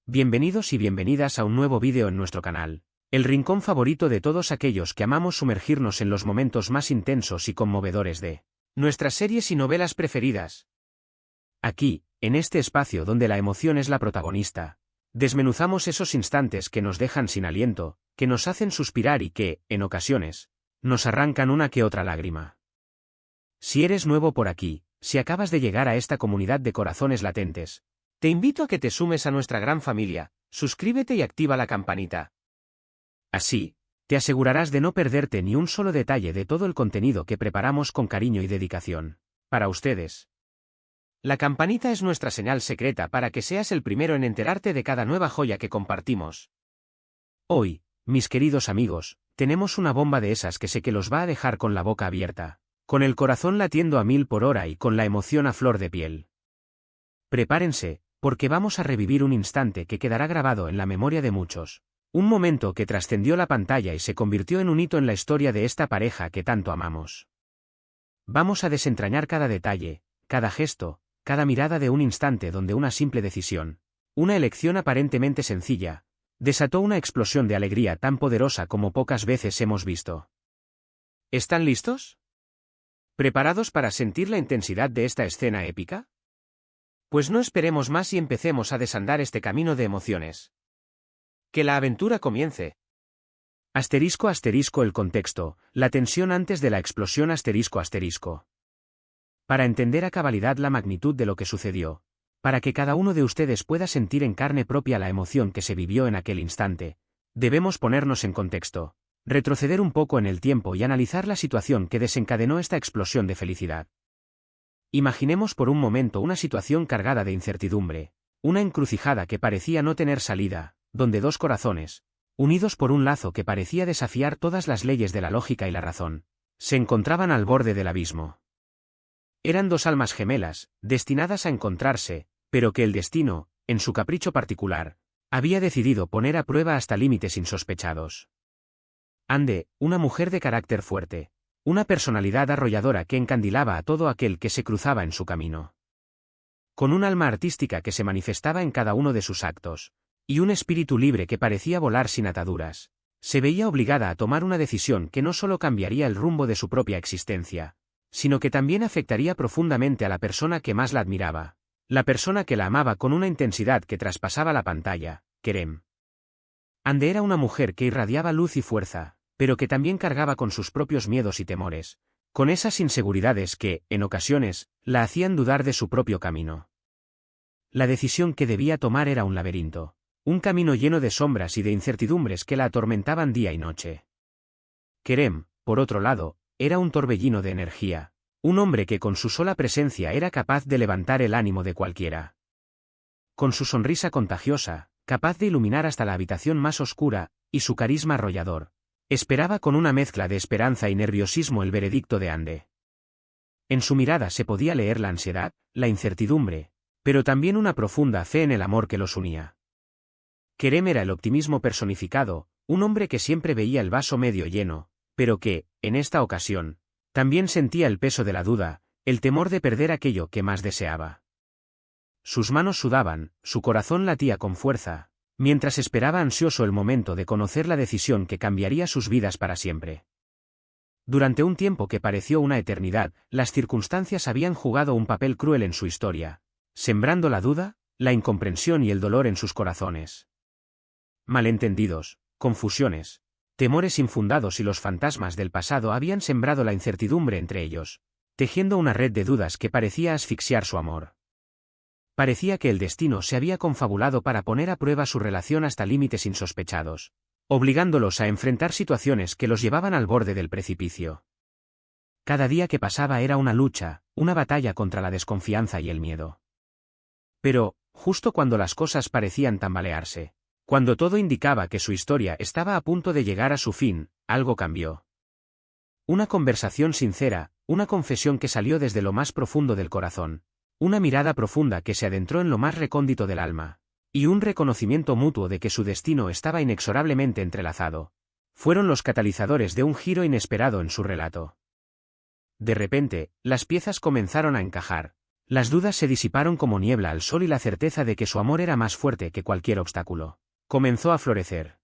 Bienvenidos y bienvenidas a un nuevo vídeo en nuestro canal, el rincón favorito de todos aquellos que amamos sumergirnos en los momentos más intensos y conmovedores de nuestras series y novelas preferidas. Aquí, en este espacio donde la emoción es la protagonista, desmenuzamos esos instantes que nos dejan sin aliento, que nos hacen suspirar y que, en ocasiones, nos arrancan una que otra lágrima. Si eres nuevo por aquí, si acabas de llegar a esta comunidad de corazones latentes, te invito a que te sumes a nuestra gran familia, suscríbete y activa la campanita. Así, te asegurarás de no perderte ni un solo detalle de todo el contenido que preparamos con cariño y dedicación para ustedes. La campanita es nuestra señal secreta para que seas el primero en enterarte de cada nueva joya que compartimos. Hoy, mis queridos amigos, tenemos una bomba de esas que sé que los va a dejar con la boca abierta, con el corazón latiendo a 1000 por hora y con la emoción a flor de piel. Prepárense, porque vamos a revivir un instante que quedará grabado en la memoria de muchos. Un momento que trascendió la pantalla y se convirtió en un hito en la historia de esta pareja que tanto amamos. Vamos a desentrañar cada detalle, cada gesto, cada mirada de un instante donde una simple decisión, una elección aparentemente sencilla, desató una explosión de alegría tan poderosa como pocas veces hemos visto. ¿Están listos? ¿Preparados para sentir la intensidad de esta escena épica? Pues no esperemos más y empecemos a desandar este camino de emociones. ¡Que la aventura comience! Asterisco asterisco el contexto, la tensión antes de la explosión asterisco asterisco. Para entender a cabalidad la magnitud de lo que sucedió, para que cada uno de ustedes pueda sentir en carne propia la emoción que se vivió en aquel instante, debemos ponernos en contexto, retroceder un poco en el tiempo y analizar la situación que desencadenó esta explosión de felicidad. Imaginemos por un momento una situación cargada de incertidumbre, una encrucijada que parecía no tener salida, donde dos corazones, unidos por un lazo que parecía desafiar todas las leyes de la lógica y la razón, se encontraban al borde del abismo. Eran dos almas gemelas, destinadas a encontrarse, pero que el destino, en su capricho particular, había decidido poner a prueba hasta límites insospechados. Ande, una mujer de carácter fuerte, una personalidad arrolladora que encandilaba a todo aquel que se cruzaba en su camino. Con un alma artística que se manifestaba en cada uno de sus actos, y un espíritu libre que parecía volar sin ataduras, se veía obligada a tomar una decisión que no solo cambiaría el rumbo de su propia existencia, sino que también afectaría profundamente a la persona que más la admiraba, la persona que la amaba con una intensidad que traspasaba la pantalla, Kerem. Ande era una mujer que irradiaba luz y fuerza, pero que también cargaba con sus propios miedos y temores, con esas inseguridades que, en ocasiones, la hacían dudar de su propio camino. La decisión que debía tomar era un laberinto, un camino lleno de sombras y de incertidumbres que la atormentaban día y noche. Kerem, por otro lado, era un torbellino de energía, un hombre que con su sola presencia era capaz de levantar el ánimo de cualquiera. Con su sonrisa contagiosa, capaz de iluminar hasta la habitación más oscura, y su carisma arrollador, esperaba con una mezcla de esperanza y nerviosismo el veredicto de Ande. En su mirada se podía leer la ansiedad, la incertidumbre, pero también una profunda fe en el amor que los unía. Kerem era el optimismo personificado, un hombre que siempre veía el vaso medio lleno, pero que, en esta ocasión, también sentía el peso de la duda, el temor de perder aquello que más deseaba. Sus manos sudaban, su corazón latía con fuerza, mientras esperaba ansioso el momento de conocer la decisión que cambiaría sus vidas para siempre. Durante un tiempo que pareció una eternidad, las circunstancias habían jugado un papel cruel en su historia, sembrando la duda, la incomprensión y el dolor en sus corazones. Malentendidos, confusiones, temores infundados y los fantasmas del pasado habían sembrado la incertidumbre entre ellos, tejiendo una red de dudas que parecía asfixiar su amor. Parecía que el destino se había confabulado para poner a prueba su relación hasta límites insospechados, obligándolos a enfrentar situaciones que los llevaban al borde del precipicio. Cada día que pasaba era una lucha, una batalla contra la desconfianza y el miedo. Pero, justo cuando las cosas parecían tambalearse, cuando todo indicaba que su historia estaba a punto de llegar a su fin, algo cambió. Una conversación sincera, una confesión que salió desde lo más profundo del corazón, una mirada profunda que se adentró en lo más recóndito del alma, y un reconocimiento mutuo de que su destino estaba inexorablemente entrelazado, fueron los catalizadores de un giro inesperado en su relato. De repente, las piezas comenzaron a encajar, Las dudas se disiparon como niebla al sol y la certeza de que su amor era más fuerte que cualquier obstáculo comenzó a florecer.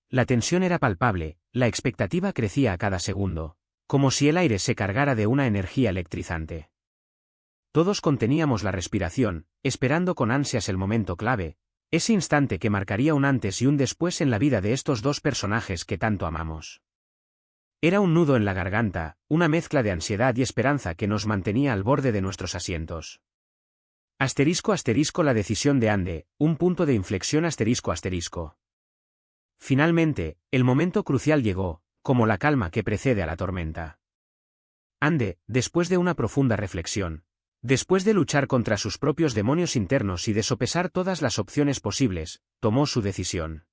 La tensión era palpable, la expectativa crecía a cada segundo, como si el aire se cargara de una energía electrizante. Todos conteníamos la respiración, esperando con ansias el momento clave, ese instante que marcaría un antes y un después en la vida de estos dos personajes que tanto amamos. Era un nudo en la garganta, una mezcla de ansiedad y esperanza que nos mantenía al borde de nuestros asientos. Asterisco asterisco la decisión de Ande, un punto de inflexión asterisco asterisco. Finalmente, el momento crucial llegó, como la calma que precede a la tormenta. Ande, después de una profunda reflexión, después de luchar contra sus propios demonios internos y de sopesar todas las opciones posibles, tomó su decisión.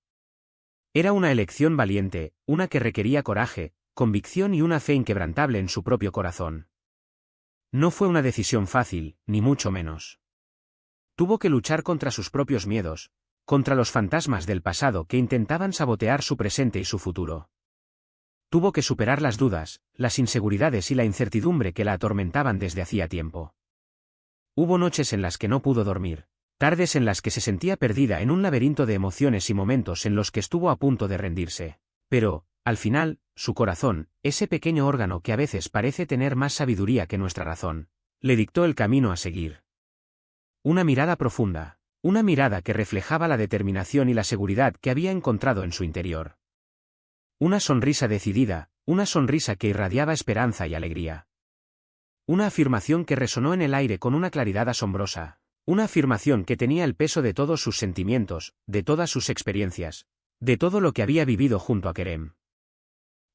Era una elección valiente, una que requería coraje, convicción y una fe inquebrantable en su propio corazón. No fue una decisión fácil, ni mucho menos. Tuvo que luchar contra sus propios miedos, contra los fantasmas del pasado que intentaban sabotear su presente y su futuro. Tuvo que superar las dudas, las inseguridades y la incertidumbre que la atormentaban desde hacía tiempo. Hubo noches en las que no pudo dormir, tardes en las que se sentía perdida en un laberinto de emociones y momentos en los que estuvo a punto de rendirse. Pero, al final, su corazón, ese pequeño órgano que a veces parece tener más sabiduría que nuestra razón, le dictó el camino a seguir. Una mirada profunda, una mirada que reflejaba la determinación y la seguridad que había encontrado en su interior. Una sonrisa decidida, una sonrisa que irradiaba esperanza y alegría. Una afirmación que resonó en el aire con una claridad asombrosa, una afirmación que tenía el peso de todos sus sentimientos, de todas sus experiencias, de todo lo que había vivido junto a Kerem.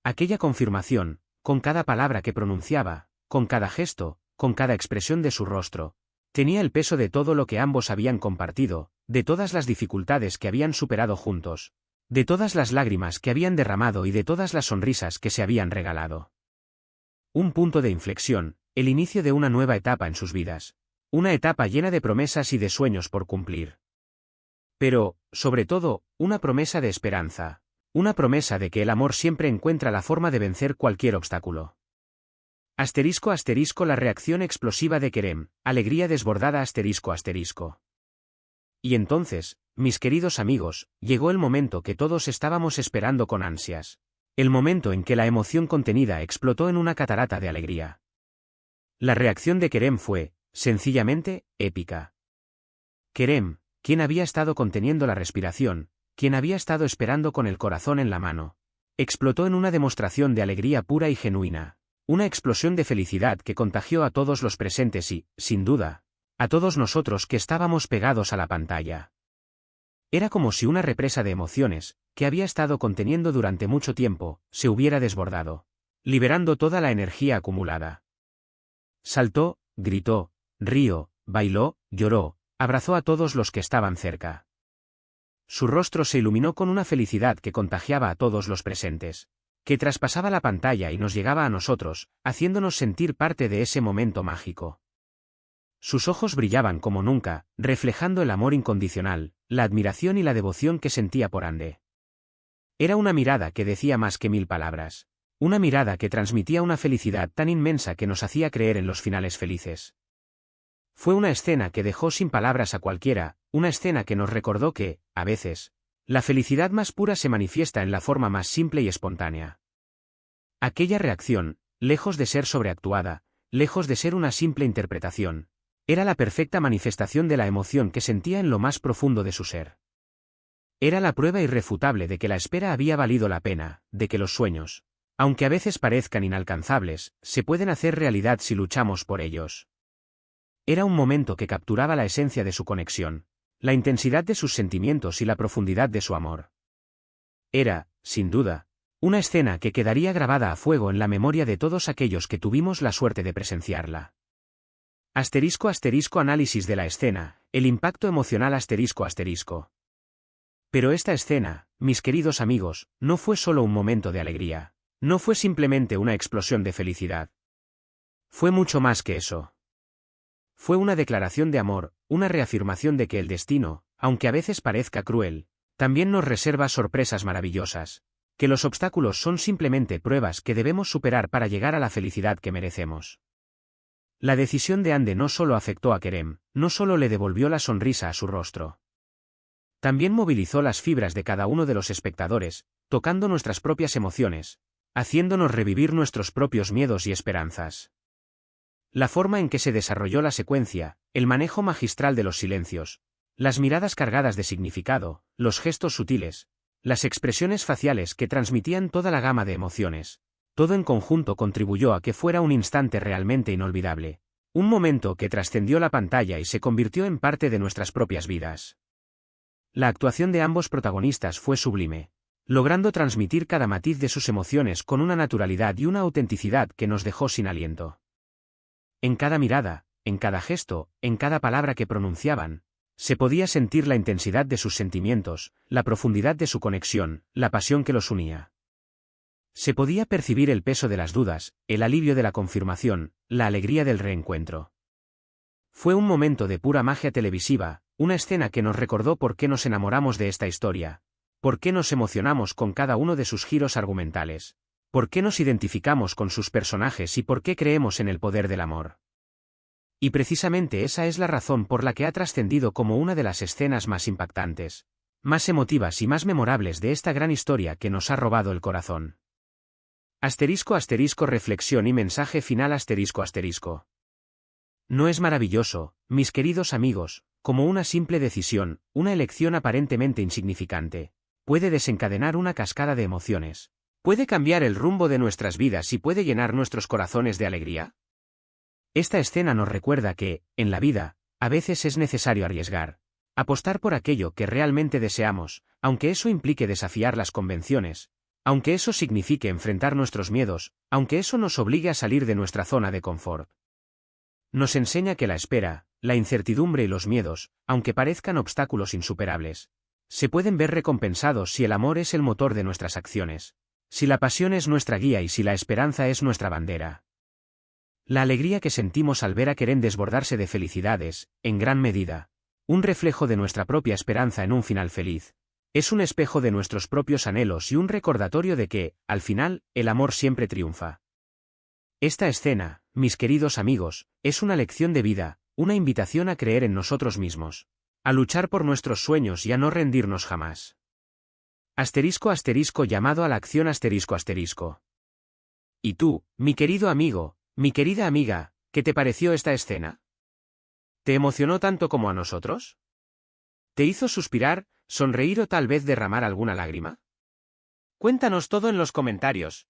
Aquella confirmación, con cada palabra que pronunciaba, con cada gesto, con cada expresión de su rostro, tenía el peso de todo lo que ambos habían compartido, de todas las dificultades que habían superado juntos, de todas las lágrimas que habían derramado y de todas las sonrisas que se habían regalado. Un punto de inflexión, el inicio de una nueva etapa en sus vidas, una etapa llena de promesas y de sueños por cumplir. Pero, sobre todo, una promesa de esperanza, una promesa de que el amor siempre encuentra la forma de vencer cualquier obstáculo. Asterisco asterisco la reacción explosiva de Kerem, alegría desbordada asterisco asterisco. Y entonces, mis queridos amigos, llegó el momento que todos estábamos esperando con ansias. El momento en que la emoción contenida explotó en una catarata de alegría. La reacción de Kerem fue, sencillamente, épica. Kerem, quien había estado conteniendo la respiración, quien había estado esperando con el corazón en la mano, explotó en una demostración de alegría pura y genuina. Una explosión de felicidad que contagió a todos los presentes y, sin duda, a todos nosotros que estábamos pegados a la pantalla. Era como si una represa de emociones, que había estado conteniendo durante mucho tiempo, se hubiera desbordado, liberando toda la energía acumulada. Saltó, gritó, rió, bailó, lloró, abrazó a todos los que estaban cerca. Su rostro se iluminó con una felicidad que contagiaba a todos los presentes, que traspasaba la pantalla y nos llegaba a nosotros, haciéndonos sentir parte de ese momento mágico. Sus ojos brillaban como nunca, reflejando el amor incondicional, la admiración y la devoción que sentía por Ande. Era una mirada que decía más que 1000 palabras, una mirada que transmitía una felicidad tan inmensa que nos hacía creer en los finales felices. Fue una escena que dejó sin palabras a cualquiera, una escena que nos recordó que, a veces, la felicidad más pura se manifiesta en la forma más simple y espontánea. Aquella reacción, lejos de ser sobreactuada, lejos de ser una simple interpretación, era la perfecta manifestación de la emoción que sentía en lo más profundo de su ser. Era la prueba irrefutable de que la espera había valido la pena, de que los sueños, aunque a veces parezcan inalcanzables, se pueden hacer realidad si luchamos por ellos. Era un momento que capturaba la esencia de su conexión, la intensidad de sus sentimientos y la profundidad de su amor. Era, sin duda, una escena que quedaría grabada a fuego en la memoria de todos aquellos que tuvimos la suerte de presenciarla. Asterisco asterisco análisis de la escena, el impacto emocional asterisco asterisco. Pero esta escena, mis queridos amigos, no fue solo un momento de alegría, no fue simplemente una explosión de felicidad. Fue mucho más que eso. Fue una declaración de amor, una reafirmación de que el destino, aunque a veces parezca cruel, también nos reserva sorpresas maravillosas, que los obstáculos son simplemente pruebas que debemos superar para llegar a la felicidad que merecemos. La decisión de Ande no solo afectó a Kerem, no solo le devolvió la sonrisa a su rostro. También movilizó las fibras de cada uno de los espectadores, tocando nuestras propias emociones, haciéndonos revivir nuestros propios miedos y esperanzas. La forma en que se desarrolló la secuencia, el manejo magistral de los silencios, las miradas cargadas de significado, los gestos sutiles, las expresiones faciales que transmitían toda la gama de emociones, todo en conjunto contribuyó a que fuera un instante realmente inolvidable, un momento que trascendió la pantalla y se convirtió en parte de nuestras propias vidas. La actuación de ambos protagonistas fue sublime, logrando transmitir cada matiz de sus emociones con una naturalidad y una autenticidad que nos dejó sin aliento. En cada mirada, en cada gesto, en cada palabra que pronunciaban, se podía sentir la intensidad de sus sentimientos, la profundidad de su conexión, la pasión que los unía. Se podía percibir el peso de las dudas, el alivio de la confirmación, la alegría del reencuentro. Fue un momento de pura magia televisiva, una escena que nos recordó por qué nos enamoramos de esta historia, por qué nos emocionamos con cada uno de sus giros argumentales, por qué nos identificamos con sus personajes y por qué creemos en el poder del amor. Y precisamente esa es la razón por la que ha trascendido como una de las escenas más impactantes, más emotivas y más memorables de esta gran historia que nos ha robado el corazón. *** reflexión y mensaje final ***. ¿No es maravilloso, mis queridos amigos, como una simple decisión, una elección aparentemente insignificante, puede desencadenar una cascada de emociones, puede cambiar el rumbo de nuestras vidas y puede llenar nuestros corazones de alegría? Esta escena nos recuerda que, en la vida, a veces es necesario arriesgar, apostar por aquello que realmente deseamos, aunque eso implique desafiar las convenciones, aunque eso signifique enfrentar nuestros miedos, aunque eso nos obligue a salir de nuestra zona de confort. Nos enseña que la espera, la incertidumbre y los miedos, aunque parezcan obstáculos insuperables, se pueden ver recompensados si el amor es el motor de nuestras acciones, si la pasión es nuestra guía y si la esperanza es nuestra bandera. La alegría que sentimos al ver a Kerem desbordarse de felicidad es, en gran medida, un reflejo de nuestra propia esperanza en un final feliz. Es un espejo de nuestros propios anhelos y un recordatorio de que, al final, el amor siempre triunfa. Esta escena, mis queridos amigos, es una lección de vida, una invitación a creer en nosotros mismos, a luchar por nuestros sueños y a no rendirnos jamás. Llamado a la acción ***. ¿Y tú, mi querido amigo, mi querida amiga, qué te pareció esta escena? ¿Te emocionó tanto como a nosotros? ¿Te hizo suspirar, sonreír o tal vez derramar alguna lágrima? Cuéntanos todo en los comentarios.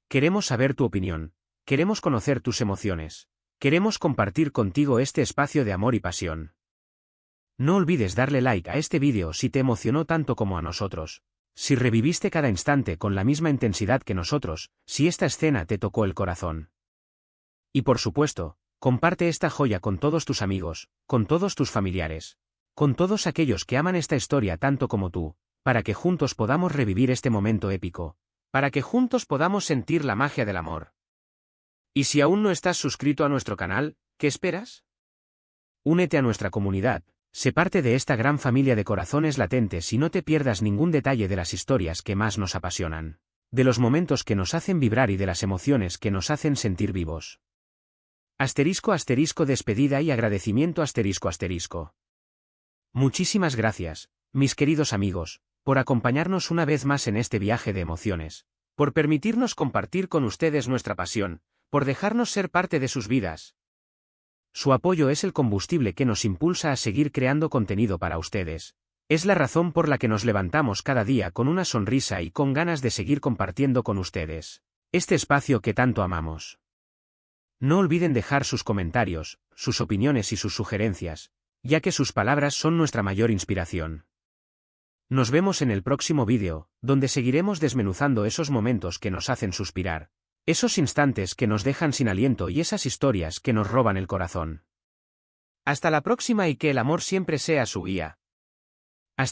Queremos saber tu opinión, queremos conocer tus emociones, queremos compartir contigo este espacio de amor y pasión. No olvides darle like a este vídeo si te emocionó tanto como a nosotros, si reviviste cada instante con la misma intensidad que nosotros, si esta escena te tocó el corazón. Y por supuesto, comparte esta joya con todos tus amigos, con todos tus familiares, con todos aquellos que aman esta historia tanto como tú, para que juntos podamos revivir este momento épico, para que juntos podamos sentir la magia del amor. Y si aún no estás suscrito a nuestro canal, ¿qué esperas? Únete a nuestra comunidad, sé parte de esta gran familia de corazones latentes y no te pierdas ningún detalle de las historias que más nos apasionan, de los momentos que nos hacen vibrar y de las emociones que nos hacen sentir vivos. Despedida y agradecimiento ***. Muchísimas gracias, mis queridos amigos, por acompañarnos una vez más en este viaje de emociones, por permitirnos compartir con ustedes nuestra pasión, por dejarnos ser parte de sus vidas. Su apoyo es el combustible que nos impulsa a seguir creando contenido para ustedes. Es la razón por la que nos levantamos cada día con una sonrisa y con ganas de seguir compartiendo con ustedes este espacio que tanto amamos. No olviden dejar sus comentarios, sus opiniones y sus sugerencias, ya que sus palabras son nuestra mayor inspiración. Nos vemos en el próximo vídeo, donde seguiremos desmenuzando esos momentos que nos hacen suspirar, esos instantes que nos dejan sin aliento y esas historias que nos roban el corazón. Hasta la próxima y que el amor siempre sea su guía. ***.